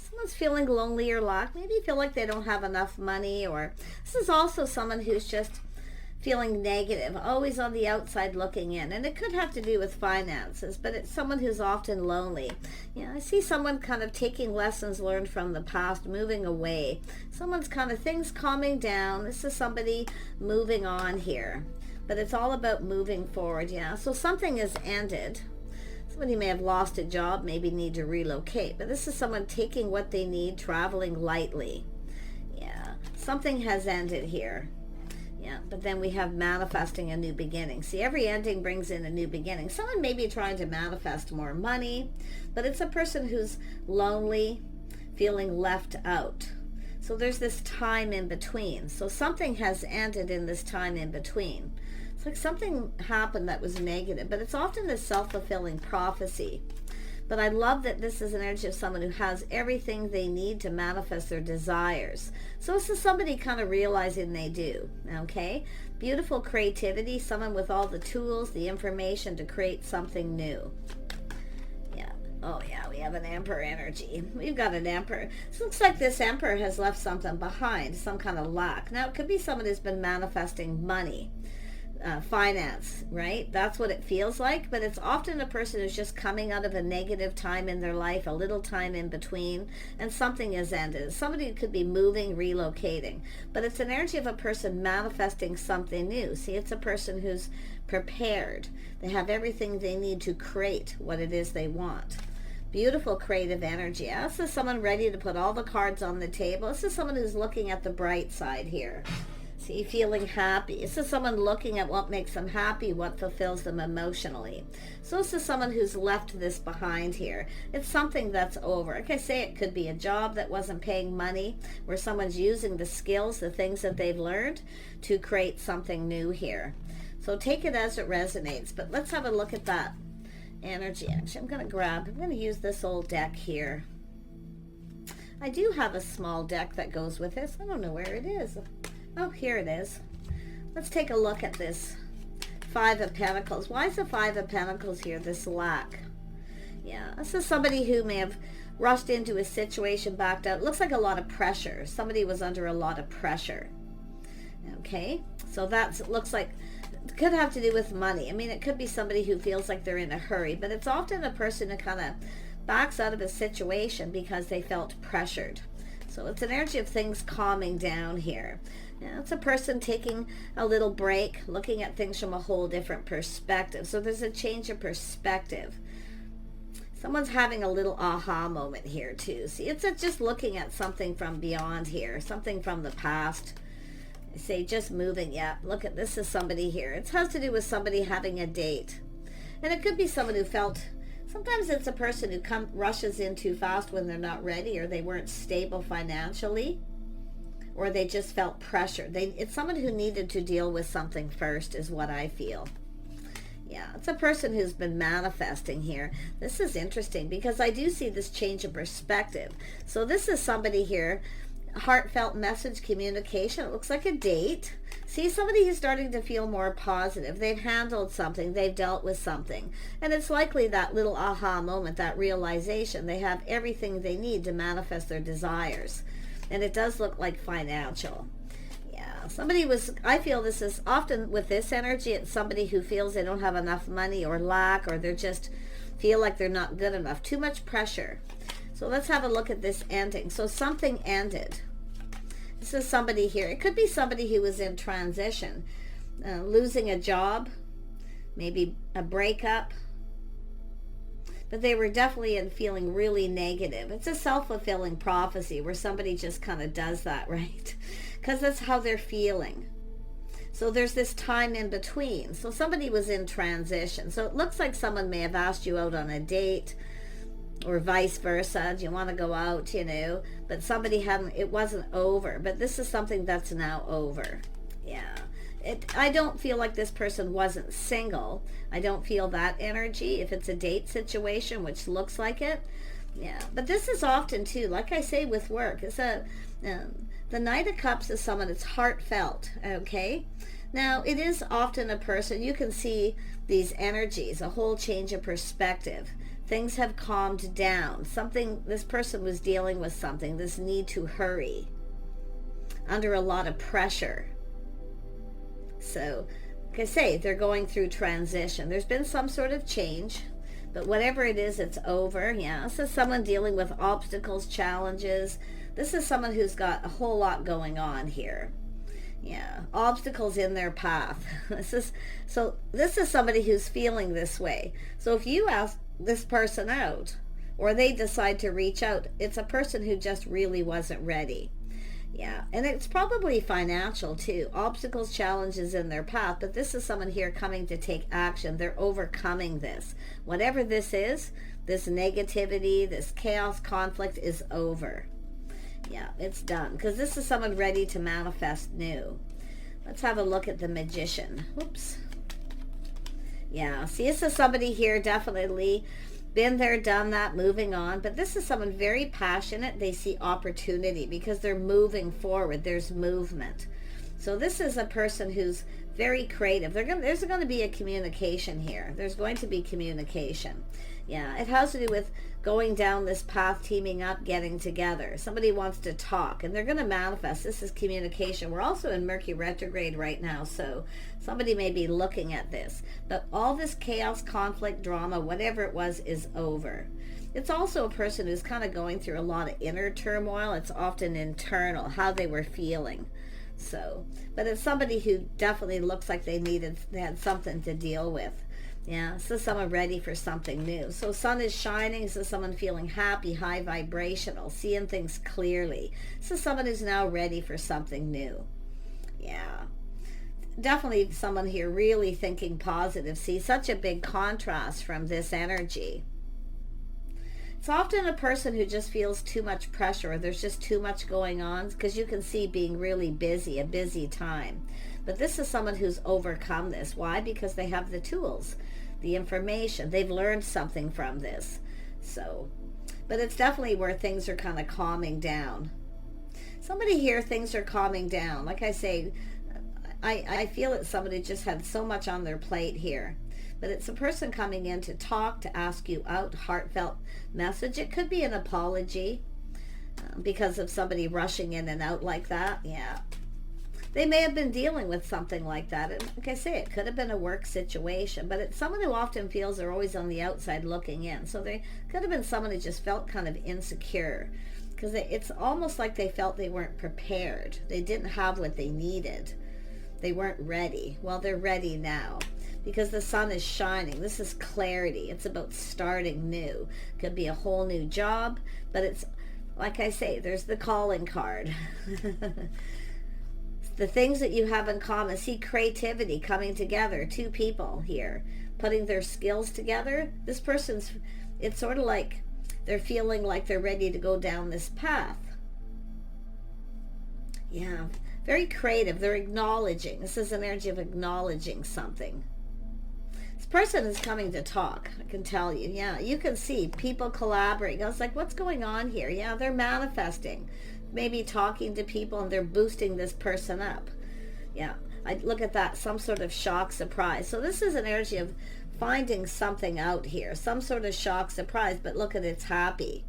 Someone's feeling lonely or lack. Maybe feel like they don't have enough money, or this is also someone who's just feeling negative, always on the outside looking in. And it could have to do with finances, but it's someone who's often lonely. I see someone kind of taking lessons learned from the past, moving away. Someone's kind of things calming down. This is somebody moving on here. But it's all about moving forward, So something has ended. Somebody may have lost a job, maybe need to relocate. But this is someone taking what they need, traveling lightly. Something has ended here. But then we have manifesting a new beginning. See, every ending brings in a new beginning. Someone may be trying to manifest more money, but it's a person who's lonely, feeling left out. So there's this time in between. So something has ended in this time in between. It's like something happened that was negative, but it's often a self-fulfilling prophecy. But I love that this is an energy of someone who has everything they need to manifest their desires. So this is somebody kind of realizing they do, okay? Beautiful creativity, someone with all the tools, the information to create something new. Oh yeah, we have an Emperor energy. We've got an Emperor. This looks like this Emperor has left something behind, some kind of lack. Now, it could be someone who's been manifesting money. Finance, right? That's what it feels like, but it's often a person who's just coming out of a negative time in their life, a little time in between, and something has ended. Somebody who could be moving, relocating, but it's an energy of a person manifesting something new. See, it's a person who's prepared. They have everything they need to create what it is they want. Beautiful creative energy. This is someone ready to put all the cards on the table. This is someone who's looking at the bright side here. See, feeling happy. This is someone looking at what makes them happy, what fulfills them emotionally. So this is someone who's left this behind here. It's something that's over. Like I say, it could be a job that wasn't paying money, where someone's using the skills, the things that they've learned to create something new here. So take it as it resonates. But let's have a look at that energy. Actually, I'm going to use this old deck here. I do have a small deck that goes with this. I don't know where it is. Oh, here it is. Let's take a look at this Five of Pentacles. Why is the Five of Pentacles here? This lack. This is somebody who may have rushed into a situation, backed out. It looks like a lot of pressure. Somebody was under a lot of pressure. Okay, so that looks like it could have to do with money. I mean, it could be somebody who feels like they're in a hurry, but it's often a person who kind of backs out of a situation because they felt pressured. So it's an energy of things calming down here. It's a person taking a little break, looking at things from a whole different perspective. So there's a change of perspective. Someone's having a little aha moment here too. See, it's just looking at something from beyond here, something from the past. I say just moving. Look at this is somebody here. It has to do with somebody having a date. And it could be someone who felt, sometimes it's a person who rushes in too fast when they're not ready, or they weren't stable financially, or they just felt pressure. It's someone who needed to deal with something first is what I feel. It's a person who's been manifesting here. This is interesting because I do see this change of perspective. So this is somebody here, heartfelt message communication. It looks like a date. See, somebody who's starting to feel more positive. They've handled something. They've dealt with something. And it's likely that little aha moment, that realization. They have everything they need to manifest their desires. And it does look like financial. Somebody I feel this is often with this energy, it's somebody who feels they don't have enough money or lack, or they just feel like they're not good enough. Too much pressure. So let's have a look at this ending. So something ended. This is somebody here. It could be somebody who was in transition, losing a job, maybe a breakup. But they were definitely feeling really negative. It's a self-fulfilling prophecy where somebody just kind of does that, right? Because that's how they're feeling. So there's this time in between. So somebody was in transition. So it looks like someone may have asked you out on a date, or vice versa. Do you want to go out, but somebody hadn't, it wasn't over. But this is something that's now over. I don't feel like this person wasn't single. I don't feel that energy if it's a date situation, which looks like it. But this is often too, like I say with work, it's the Knight of Cups is someone that's heartfelt, okay? Now, it is often a person, you can see these energies, a whole change of perspective. things have calmed down. This person was dealing with something, this need to hurry, under a lot of pressure. So, like I say, they're going through transition. There's been some sort of change, but whatever it is, it's over. Yeah, this is someone dealing with obstacles, challenges. This is someone who's got a whole lot going on here. Yeah, obstacles in their path. This is somebody who's feeling this way. So if you ask this person out, or they decide to reach out, it's a person who just really wasn't ready. Yeah, and it's probably financial too. Obstacles, challenges in their path, but this is someone here coming to take action. They're overcoming this. Whatever this is, this negativity, this chaos, conflict is over. Yeah, it's done. Because this is someone ready to manifest new. Let's have a look at the Magician. Whoops. Yeah, see, this is somebody here definitely been there, done that, moving on. But this is someone very passionate. They see opportunity because they're moving forward. There's movement. So this is a person who's very creative. There's going to be a communication here. There's going to be communication. Yeah, it has to do with going down this path, teaming up, getting together. Somebody wants to talk, and they're going to manifest. This is communication. We're also in Mercury retrograde right now, so somebody may be looking at this. But all this chaos, conflict, drama, whatever it was, is over. It's also a person who's kind of going through a lot of inner turmoil. It's often internal, how they were feeling. So, but it's somebody who definitely looks like they had something to deal with. Yeah, so someone ready for something new. So sun is shining, so someone feeling happy, high vibrational, seeing things clearly. So someone who's now ready for something new. Yeah, definitely someone here really thinking positive. See, such a big contrast from this energy. It's often a person who just feels too much pressure, or there's just too much going on, because you can see being really busy, a busy time. But this is someone who's overcome this. Why? Because they have the tools, the information. They've learned something from this. So, but it's definitely where things are kind of calming down. Somebody here, things are calming down. Like I say, I feel that somebody just had so much on their plate here. But it's a person coming in to talk, to ask you out, heartfelt message. It could be an apology because of somebody rushing in and out like that. Yeah. They may have been dealing with something like that. And like I say, it could have been a work situation, but it's someone who often feels they're always on the outside looking in. So they could have been someone who just felt kind of insecure, because it's almost like they felt they weren't prepared. They didn't have what they needed. They weren't ready. Well, they're ready now because the sun is shining. This is clarity. It's about starting new. Could be a whole new job, but it's, like I say, there's the calling card. The things that you have in common. See, creativity coming together. Two people here putting their skills together. This person's, it's sort of like they're feeling like they're ready to go down this path. Yeah, very creative. They're acknowledging. This is an energy of acknowledging something. This person is coming to talk, I can tell you. Yeah, you can see people collaborating. I was like, what's going on here? Yeah, they're manifesting. Maybe talking to people, and they're boosting this person up. Yeah, I look at that, some sort of shock, surprise. So this is an energy of finding something out here, some sort of shock, surprise, but look at it's happy.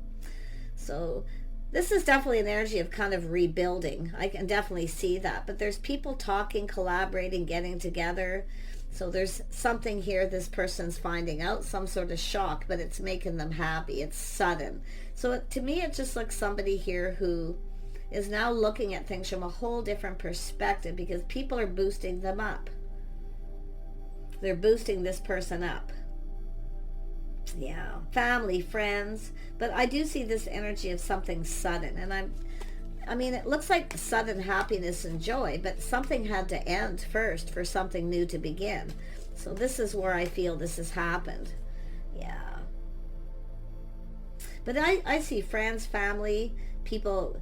So this is definitely an energy of kind of rebuilding. I can definitely see that. But there's people talking, collaborating, getting together. So there's something here this person's finding out, some sort of shock, but it's making them happy. It's sudden. So to me, it just looks somebody here who is now looking at things from a whole different perspective, because people are boosting them up. They're boosting this person up. Yeah, family, friends. But I do see this energy of something sudden. And I mean, it looks like sudden happiness and joy, but something had to end first for something new to begin. So this is where I feel this has happened. Yeah. But I see friends, family, people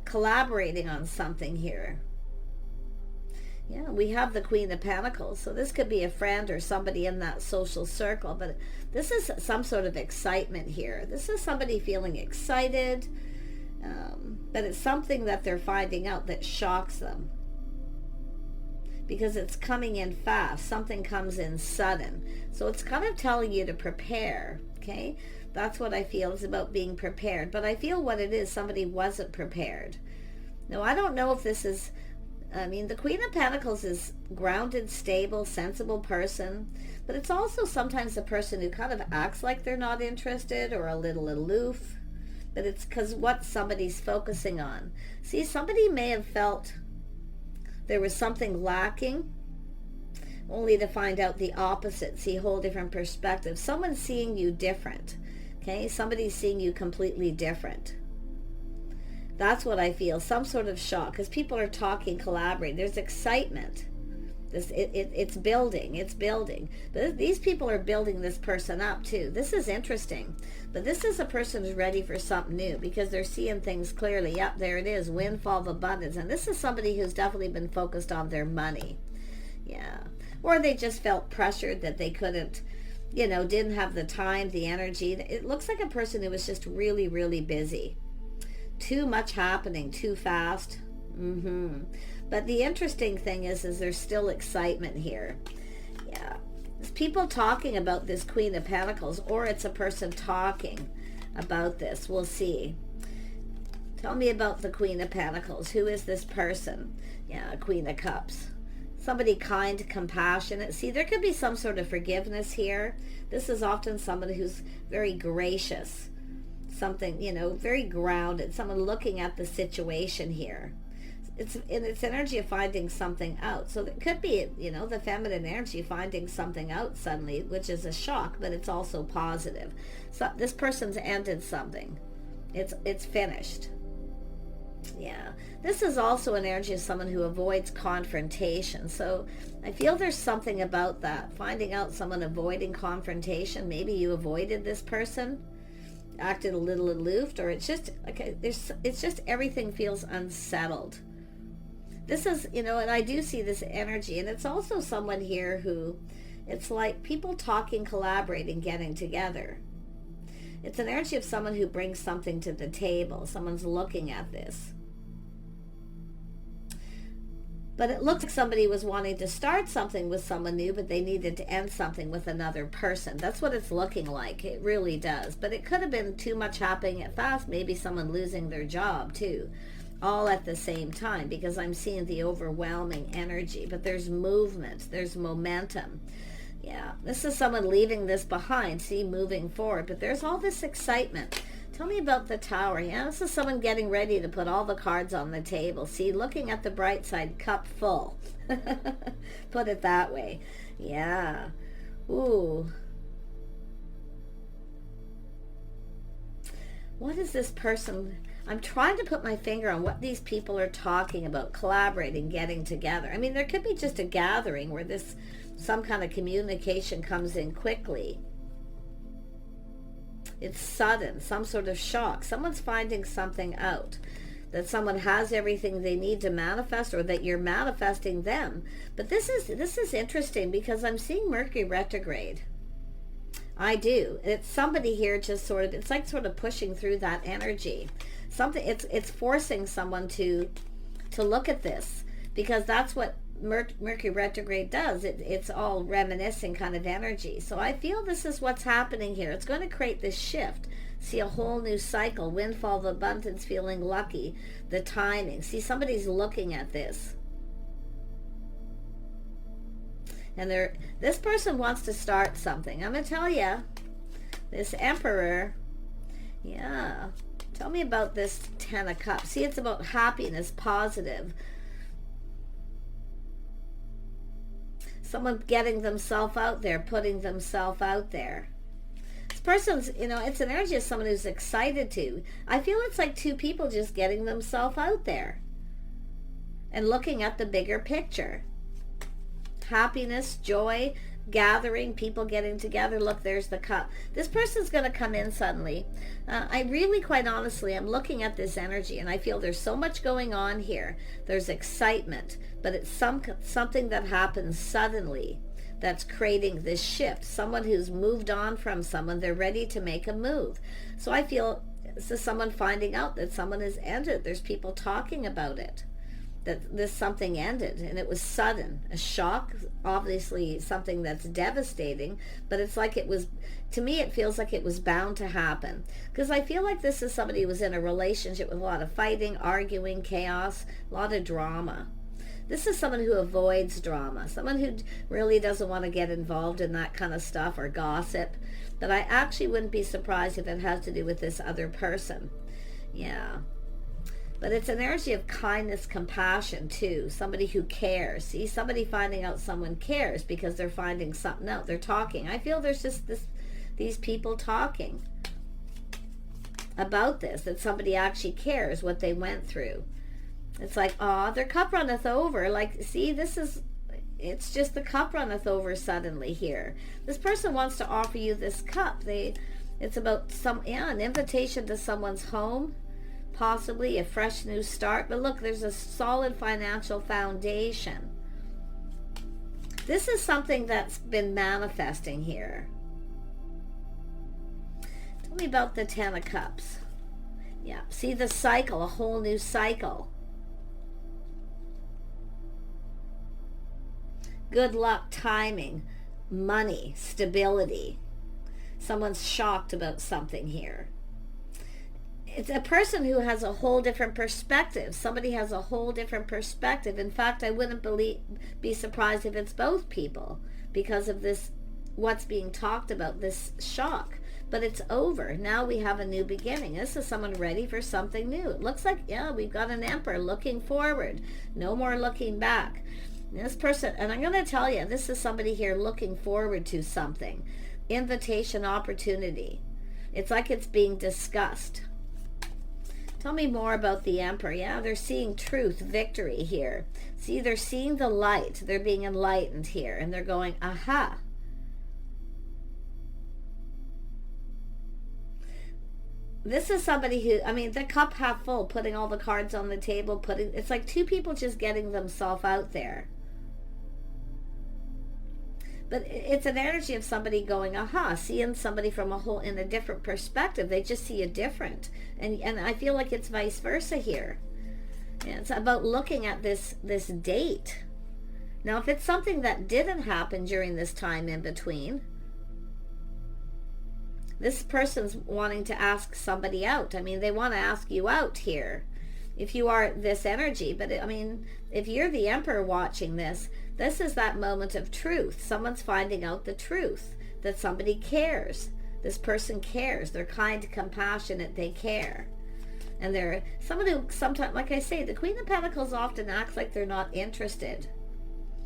collaborating on something here. Yeah, we have the Queen of Pentacles. So this could be a friend or somebody in that social circle. But this is some sort of excitement here. This is somebody feeling excited. But it's something that they're finding out that shocks them. because it's coming in fast. Something comes in sudden. So it's kind of telling you to prepare, okay? That's what I feel. It's about being prepared. But I feel what it is, somebody wasn't prepared. Now, I don't know if this is, I mean, the Queen of Pentacles is grounded, stable, sensible person. But it's also sometimes a person who kind of acts like they're not interested or a little aloof. But it's because what somebody's focusing on. See, somebody may have felt there was something lacking, only to find out the opposite. See a whole different perspective. Someone's seeing you different. Okay, somebody's seeing you completely different. That's what I feel. Some sort of shock, because people are talking, collaborating. There's excitement. It's building. It's building. But these people are building this person up too. This is interesting. But this is a person who's ready for something new, because they're seeing things clearly. Yep, there it is. Windfall of abundance. And this is somebody who's definitely been focused on their money. Yeah. Or they just felt pressured that they couldn't, didn't have the time, the energy. It looks like a person who was just really, really busy. Too much happening, too fast. But the interesting thing is there's still excitement here. Yeah. There's people talking about this Queen of Pentacles, or it's a person talking about this. We'll see. Tell me about the Queen of Pentacles. Who is this person? Yeah, Queen of Cups. Somebody kind, compassionate. See, there could be some sort of forgiveness here. This is often somebody who's very gracious. Something, very grounded. Someone looking at the situation here. It's energy of finding something out. So it could be, the feminine energy finding something out suddenly, which is a shock, but it's also positive. So this person's ended something. It's finished. Yeah. This is also an energy of someone who avoids confrontation. So I feel there's something about that. Finding out someone avoiding confrontation. Maybe you avoided this person, acted a little aloof, or it's just, okay, it's just everything feels unsettled. This is, and I do see this energy, and it's also someone here who, it's like people talking, collaborating, getting together. It's an energy of someone who brings something to the table. Someone's looking at this. But it looks like somebody was wanting to start something with someone new, but they needed to end something with another person. That's what it's looking like. It really does. But it could have been too much happening at fast. Maybe someone losing their job too. All at the same time, because I'm seeing the overwhelming energy. But there's movement. There's momentum. Yeah, this is someone leaving this behind. See, moving forward. But there's all this excitement. Tell me about the Tower. Yeah, this is someone getting ready to put all the cards on the table. See, looking at the bright side, cup full. Put it that way. Yeah. Ooh. What is this person? I'm trying to put my finger on what these people are talking about, collaborating, getting together. I mean, there could be just a gathering where some kind of communication comes in quickly. It's sudden, some sort of shock. Someone's finding something out, that someone has everything they need to manifest, or that you're manifesting them. But this is interesting, because I'm seeing Mercury retrograde. I do. It's somebody here just sort of, it's like sort of pushing through that energy. Something, it's forcing someone to look at this, because that's what Mercury retrograde does. It's all reminiscing kind of energy. So I feel this is what's happening here. It's going to create this shift. See, a whole new cycle. Windfall of abundance, feeling lucky. The timing. See, somebody's looking at this. And this person wants to start something. I'm going to tell you, this Emperor, yeah. Tell me about this Ten of Cups. See, it's about happiness, positive. Someone getting themselves out there, putting themselves out there. This person's, it's an energy of someone who's excited to. I feel it's like two people just getting themselves out there and looking at the bigger picture. Happiness, joy, gathering, people getting together. Look, there's the cup. This person's going to come in suddenly. I really, quite honestly, I'm looking at this energy, and I feel there's so much going on here. There's excitement, but it's something that happens suddenly that's creating this shift. Someone who's moved on from someone, they're ready to make a move. So I feel this is someone finding out that someone has ended. There's people talking about it, that this something ended, and it was sudden. A shock, obviously something that's devastating, but it's like it was, to me it feels like it was bound to happen. Because I feel like this is somebody who was in a relationship with a lot of fighting, arguing, chaos, a lot of drama. This is someone who avoids drama, someone who really doesn't want to get involved in that kind of stuff or gossip. But I actually wouldn't be surprised if it has to do with this other person. Yeah. But it's an energy of kindness, compassion too. Somebody who cares. See, somebody finding out someone cares because they're finding something out. They're talking. I feel there's just these people talking about this, that somebody actually cares what they went through. It's like, oh, their cup runneth over. Like, see, it's just the cup runneth over suddenly here. This person wants to offer you this cup. It's about an invitation to someone's home, possibly a fresh new start. But look, there's a solid financial foundation. This is something that's been manifesting here. Tell me about the Ten of Cups. Yeah, see the cycle, a whole new cycle. Good luck, timing, money, stability. Someone's shocked about something here. It's a person who has a whole different perspective. Somebody has a whole different perspective. In fact, I wouldn't be surprised if it's both people because of this, what's being talked about, this shock. But it's over. Now we have a new beginning. This is someone ready for something new. It looks like, yeah, we've got an Emperor looking forward. No more looking back. This person, and I'm going to tell you, this is somebody here looking forward to something. Invitation, opportunity. It's like it's being discussed. Tell me more about the Emperor. Yeah, they're seeing truth, victory here. See, they're seeing the light. They're being enlightened here. And they're going, aha. This is somebody who, I mean, the cup half full, putting all the cards on the table, it's like two people just getting themselves out there. But it's an energy of somebody going, aha, seeing somebody from in a different perspective. They just see it different. And I feel like it's vice versa here. And it's about looking at this date. Now, if it's something that didn't happen during this time in between, this person's wanting to ask somebody out. I mean, they want to ask you out here. If you are this energy, but I mean, if you're the Emperor watching this is that moment of truth. Someone's finding out the truth, that somebody cares. This person cares. They're kind, compassionate, they care. And they're someone who sometimes, like I say, the Queen of Pentacles often acts like they're not interested.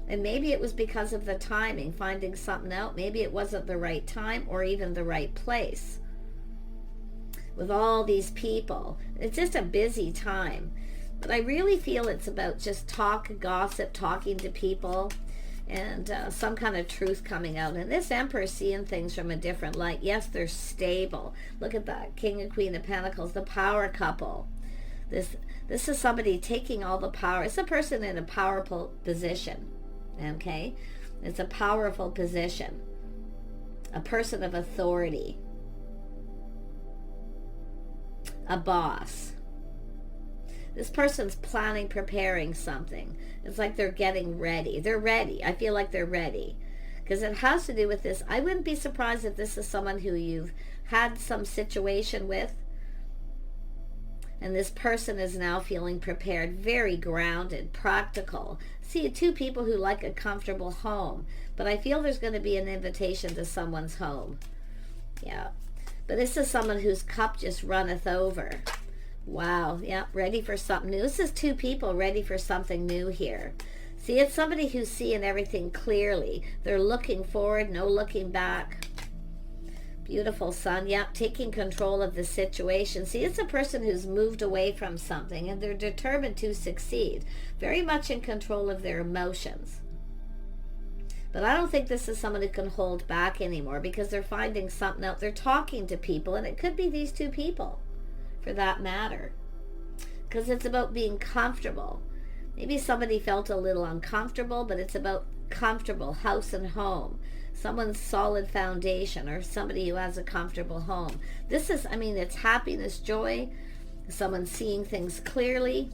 And maybe it was because of the timing, finding something out. Maybe it wasn't the right time or even the right place. With all these people, it's just a busy time. But I really feel it's about just talk, gossip, talking to people, and some kind of truth coming out. And this Emperor is seeing things from a different light. Yes, they're stable. Look at that King and Queen of Pentacles, the power couple. This is somebody taking all the power. It's a person in a powerful position. Okay? It's a powerful position. A person of authority. A boss. This person's planning, preparing something. It's like they're getting ready. They're ready. I feel like they're ready. Because it has to do with this. I wouldn't be surprised if this is someone who you've had some situation with. And this person is now feeling prepared, very grounded, practical. See, two people who like a comfortable home. But I feel there's going to be an invitation to someone's home. Yeah. But this is someone whose cup just runneth over. Wow. Yeah, ready for something new. This is two people ready for something new here. See, it's somebody who's seeing everything clearly. They're looking forward, no looking back. Beautiful Sun. Yeah, taking control of the situation. See, it's a person who's moved away from something and they're determined to succeed. Very much in control of their emotions. But I don't think this is someone who can hold back anymore because they're finding something out. They're talking to people, and it could be these two people for that matter. Because it's about being comfortable. Maybe somebody felt a little uncomfortable, but it's about comfortable, house and home. Someone's solid foundation or somebody who has a comfortable home. This is, I mean, it's happiness, joy. Someone seeing things clearly.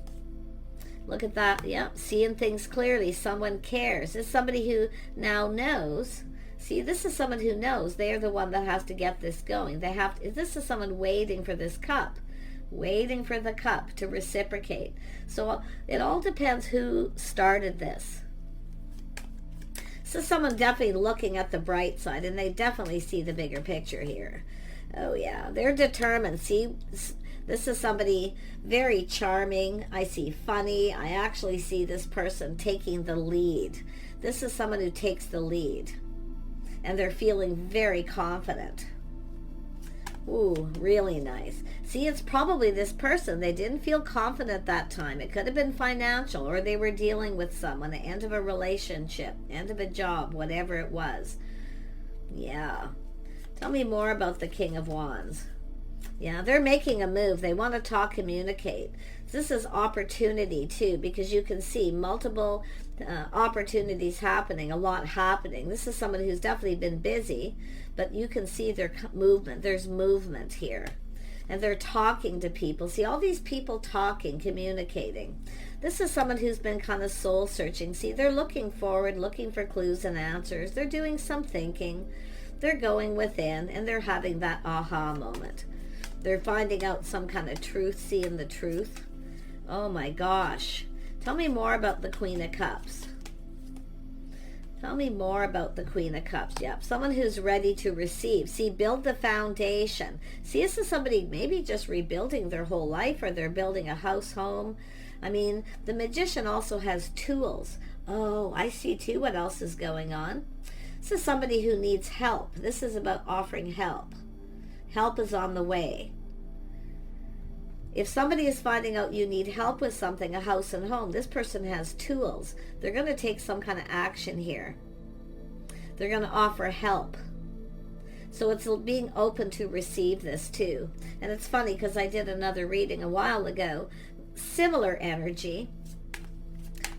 Look at that. Yep, seeing things clearly. Someone cares. This is somebody who now knows. See, this is someone who knows. They're the one that has to get this going. They have to, this is someone waiting for this cup. Waiting for the cup to reciprocate. So it all depends who started this. So someone definitely looking at the bright side, and they definitely see the bigger picture here. Oh yeah, they're determined. See, this is somebody very charming. I see funny. I actually see this person taking the lead. This is someone who takes the lead, and they're feeling very confident. Ooh, really nice. See, it's probably this person. They didn't feel confident that time. It could have been financial, or they were dealing with someone, the end of a relationship, end of a job, whatever it was. Yeah. Tell me more about the King of Wands. Yeah, they're making a move. They want to talk, communicate. This is opportunity too, because you can see multiple opportunities happening, a lot happening. This is someone who's definitely been busy, but you can see their movement. There's movement here. And they're talking to people. See, all these people talking, communicating. This is someone who's been kind of soul searching. See, they're looking forward, looking for clues and answers. They're doing some thinking. They're going within, and they're having that aha moment. They're finding out some kind of truth, seeing the truth. Oh my gosh. Tell me more about the Queen of Cups. Tell me more about the Queen of Cups. Yep, someone who's ready to receive. See, build the foundation. See, this is somebody maybe just rebuilding their whole life, or they're building a house, home. I mean, the Magician also has tools. Oh, I see too what else is going on. This is somebody who needs help. This is about offering help. Help is on the way. If somebody is finding out you need help with something, a house and home, this person has tools. They're going to take some kind of action here. They're going to offer help. So it's being open to receive this too. And it's funny because I did another reading a while ago, similar energy.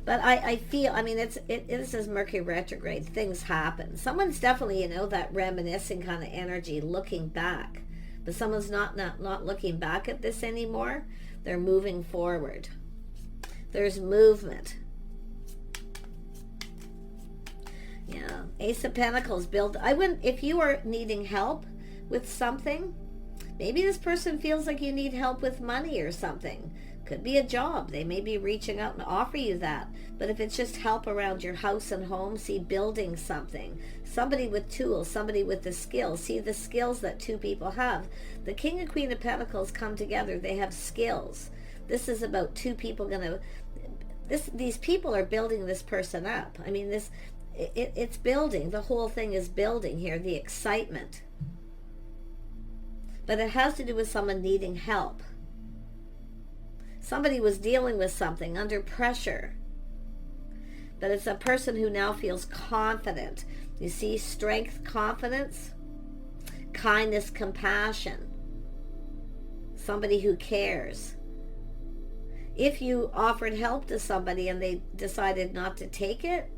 But I feel, I mean, this is Mercury retrograde. Things happen. Someone's definitely, that reminiscing kind of energy, looking back. But someone's not looking back at this anymore. They're moving forward. There's movement. Yeah. Ace of Pentacles. If you are needing help with something, maybe this person feels like you need help with money or something. Could be a job. They may be reaching out and offer you that. But if it's just help around your house and home, see, building something. Somebody with tools, somebody with the skills. See the skills that two people have. The King and Queen of Pentacles come together. They have skills. This is about two people these people are building this person up. I mean, it's building. The whole thing is building here, the excitement. But it has to do with someone needing help. Somebody was dealing with something under pressure. But it's a person who now feels confident. You see, strength, confidence, kindness, compassion. Somebody who cares. If you offered help to somebody and they decided not to take it,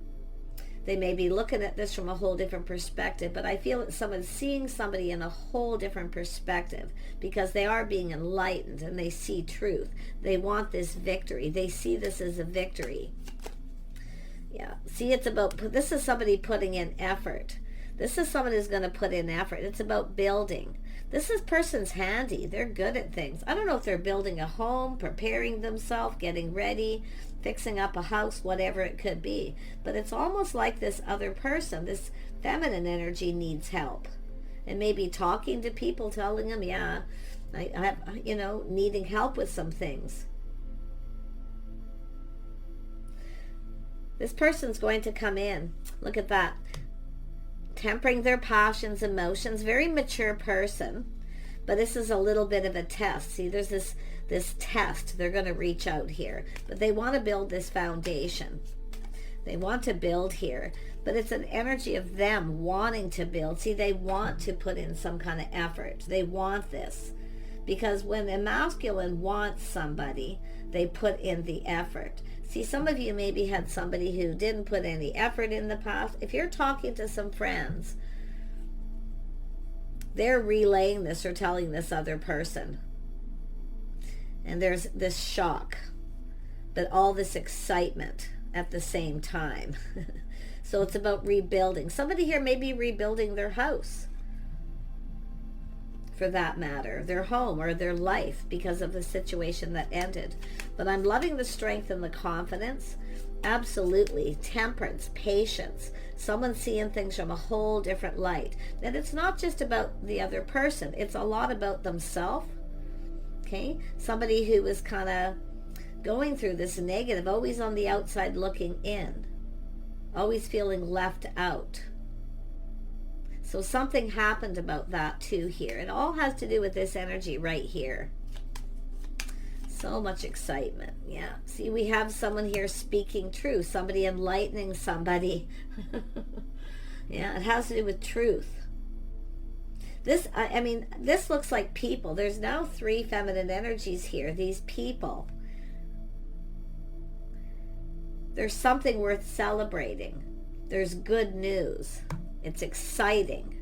they may be looking at this from a whole different perspective, but I feel that someone's seeing somebody in a whole different perspective because they are being enlightened and they see truth. They want this victory. They see this as a victory. Yeah. See, this is somebody putting in effort. This is someone who's going to put in effort. It's about building. This person's handy. They're good at things. I don't know if they're building a home, preparing themselves, getting ready, fixing up a house, whatever it could be. But it's almost like this other person, this feminine energy, needs help. And maybe talking to people, telling them, yeah, I have, needing help with some things. This person's going to come in. Look at that. Tempering their passions, emotions. Very mature person. But this is a little bit of a test. See, there's this test. They're going to reach out here. But they want to build this foundation. They want to build here. But it's an energy of them wanting to build. See, they want to put in some kind of effort. They want this. Because when a masculine wants somebody, they put in the effort. See, some of you maybe had somebody who didn't put any effort in the past. If you're talking to some friends, they're relaying this or telling this other person. And there's this shock. but all this excitement at the same time. So it's about rebuilding. Somebody here may be rebuilding their house, for that matter, their home or their life, because of the situation that ended. But I'm loving the strength and the confidence. Absolutely. Temperance, patience, someone seeing things from a whole different light. And it's not just about the other person, it's a lot about themselves. Okay, somebody who is kind of going through this negative, always on the outside looking in, always feeling left out. So something happened about that too here. It all has to do with this energy right here. So much excitement. Yeah. See, we have someone here speaking truth. Somebody enlightening somebody. Yeah, it has to do with truth. This, I mean, this looks like people. There's now 3 feminine energies here. These people. There's something worth celebrating. There's good news. It's exciting.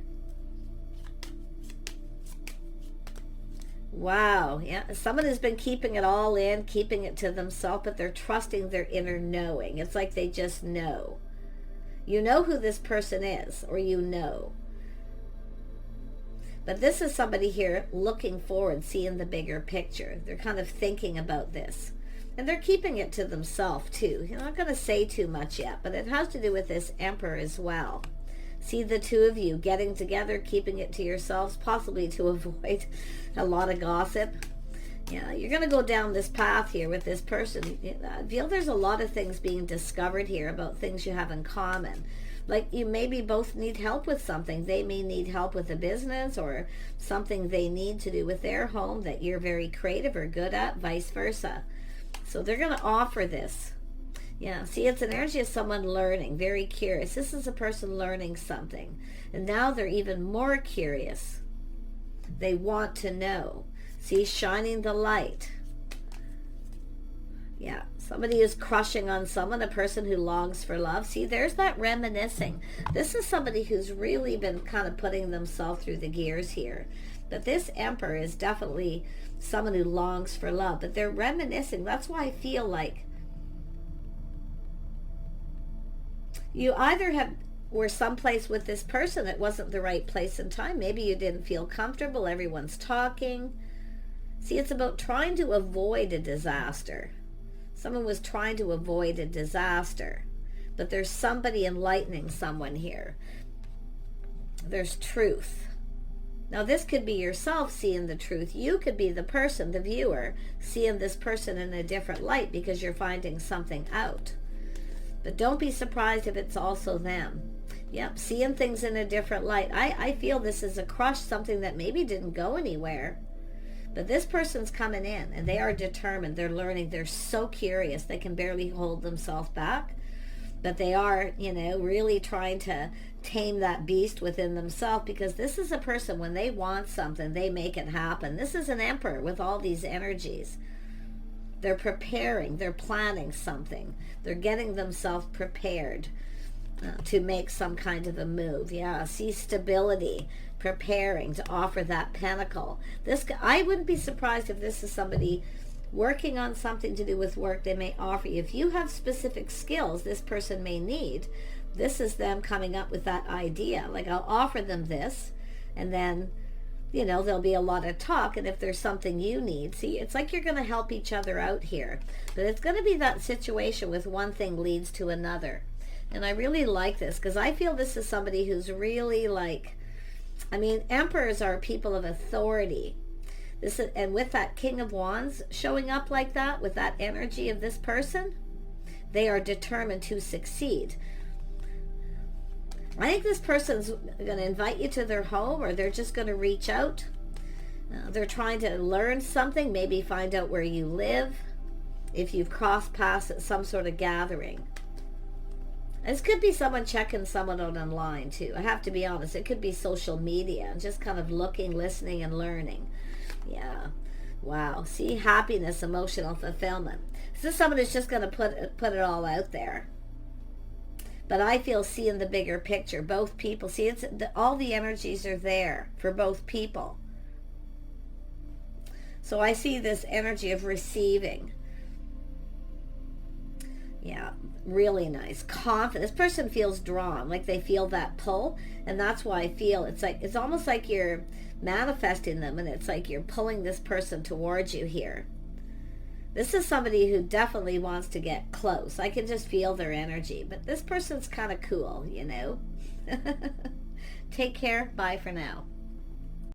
Wow. Yeah. Someone has been keeping it all in, keeping it to themselves, but they're trusting their inner knowing. It's like they just know. You know who this person is, or you know. But this is somebody here looking forward, seeing the bigger picture. They're kind of thinking about this. And they're keeping it to themselves too. You're not going to say too much yet, but it has to do with this Emperor as well. See the two of you getting together, keeping it to yourselves, possibly to avoid a lot of gossip. Yeah, you're going to go down this path here with this person. I feel there's a lot of things being discovered here about things you have in common. Like you maybe both need help with something. They may need help with a business or something they need to do with their home that you're very creative or good at, vice versa. So they're going to offer this. Yeah, see, it's an energy of someone learning, very curious. This is a person learning something. And now they're even more curious. They want to know. See, shining the light. Yeah, somebody is crushing on someone, a person who longs for love. See, there's that reminiscing. This is somebody who's really been kind of putting themselves through the gears here. But this Emperor is definitely someone who longs for love. But they're reminiscing. That's why I feel like you either were someplace with this person that wasn't the right place and time. Maybe you didn't feel comfortable. Everyone's talking. See, it's about trying to avoid a disaster. Someone was trying to avoid a disaster. But there's somebody enlightening someone here. There's truth. Now, this could be yourself seeing the truth. You could be the person, the viewer, seeing this person in a different light because you're finding something out. But don't be surprised if it's also them. Yep, seeing things in a different light. I feel this is a crush, something that maybe didn't go anywhere. But this person's coming in, and they are determined. They're learning. They're so curious. They can barely hold themselves back. But they are, really trying to tame that beast within themselves, because this is a person, when they want something, they make it happen. This is an Emperor with all these energies. They're preparing. They're planning something. They're getting themselves prepared to make some kind of a move. Yeah, see stability, preparing to offer that pentacle. I wouldn't be surprised if this is somebody working on something to do with work. They may offer you. If you have specific skills this person may need, this is them coming up with that idea. Like, I'll offer them this, and then there'll be a lot of talk, and if there's something you need, see, it's like you're going to help each other out here. But it's going to be that situation with one thing leads to another. And I really like this, because I feel this is somebody who's really emperors are people of authority. And with that King of Wands showing up like that, with that energy of this person, they are determined to succeed. I think this person's going to invite you to their home, or they're just going to reach out. They're trying to learn something, maybe find out where you live, if you've crossed paths at some sort of gathering. This could be someone checking someone out online too. I have to be honest. It could be social media and just kind of looking, listening, and learning. Yeah. Wow. See, happiness, emotional fulfillment. This is someone who's just going to put it all out there. But I feel seeing the bigger picture. Both people. See, all the energies are there for both people. So I see this energy of receiving. Yeah, really nice. Confident. This person feels drawn, like they feel that pull, and that's why I feel it's almost like you're manifesting them, and it's like you're pulling this person towards you here. This is somebody who definitely wants to get close. I can just feel their energy, but this person's kind of cool, you know. Take care. Bye for now.